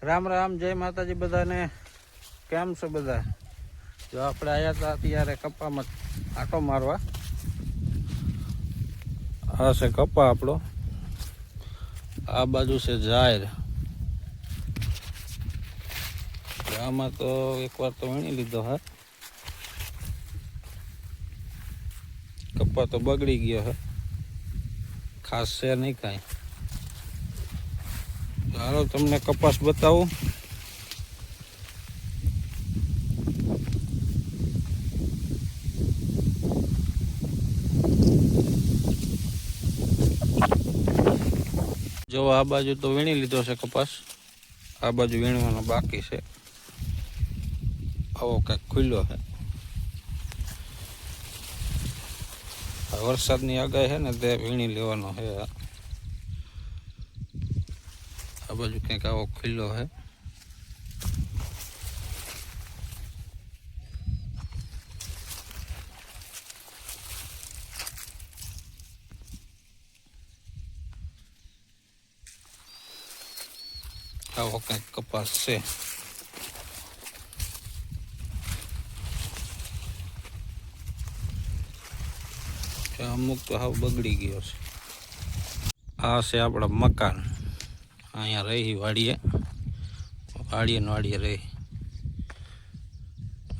રામ રામ, જય માતાજી બધાને। કેમ છો બધા? જો આપણે આવ્યા હતા અત્યારે કપ્પામાં આટો મારવા। આ છે કપ્પા આપણો, આ બાજુ છે જાહેર। આમાં તો એકવાર તો વીણી લીધો હે, કપ્પા તો બગડી ગયો હે, ખાસ છે નહીં કાંઈ। ચાલો તમને કપાસ બતાવું। જો આ બાજુ તો વીણી લીધો છે કપાસ, આ બાજુ વીણવાનો બાકી છે। આવો કંઈક ખુલ્લો છે, વરસાદની આગાહી છે ને તે વીણી લેવાનો છે। આ બાજુ કંઈક આવો ખુલ્લો છે। આવો કંઈક કપાસ છે। અમુક તો હાવ બગડી ગયો છે। આ છે આપણા મકાન, અહીંયા રહી વાડીએ ને વાડીએ રહી।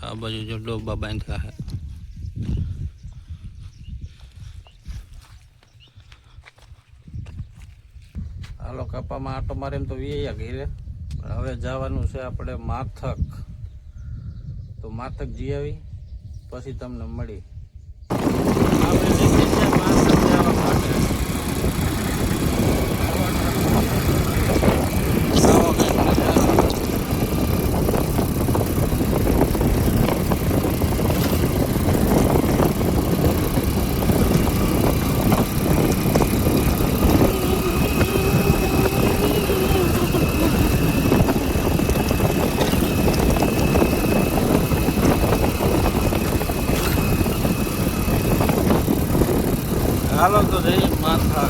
આ બાજુ જો ડોબા બાંધ્યા છે। હાલો કપામાં આટો મારીને તો વ્યાયા ઘેરે, પણ હવે જવાનું છે આપણે માથક। તો માથક જઈ આવી પછી તમને મળી। આપણે નીકળી છે માથક જવા માટે। હાલો તો જઈએ માથા।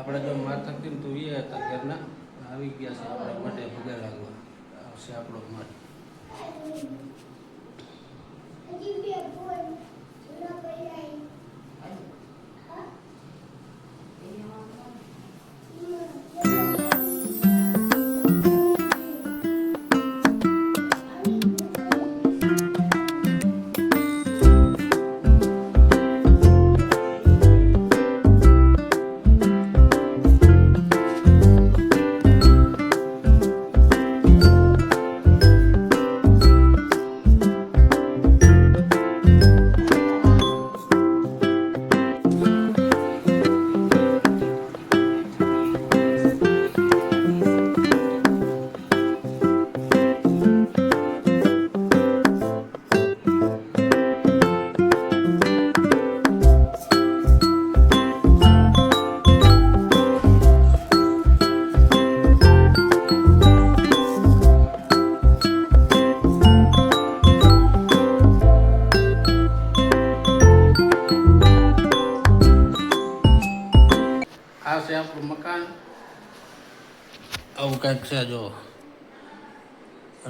આપણે જો માથકથી તો વીએ હતા ઘરના, આવી ગયા છે આપણે માટે ભૂગે લાગવા। આવશે આપણો માટે। આ છે આપણું મકાન, આવું કંઈક છે। જો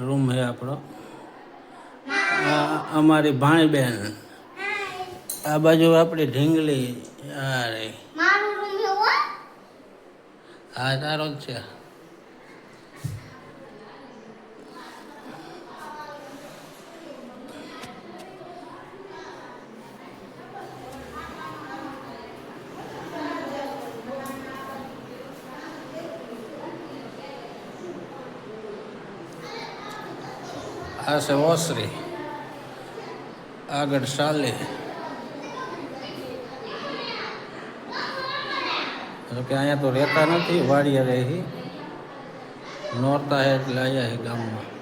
રૂમ છે આપણો। અમારી ભાઈ બેન, આ બાજુ આપણી ઢીંગલી। અરે હા, તારો જ છે। આ છે ઓસરી, આગળ ચાલે. કે અહીંયા તો રહેતા નથી, વાડીએ રહે. નોરતા હે એટલે આવ્યા છે ગામમાં.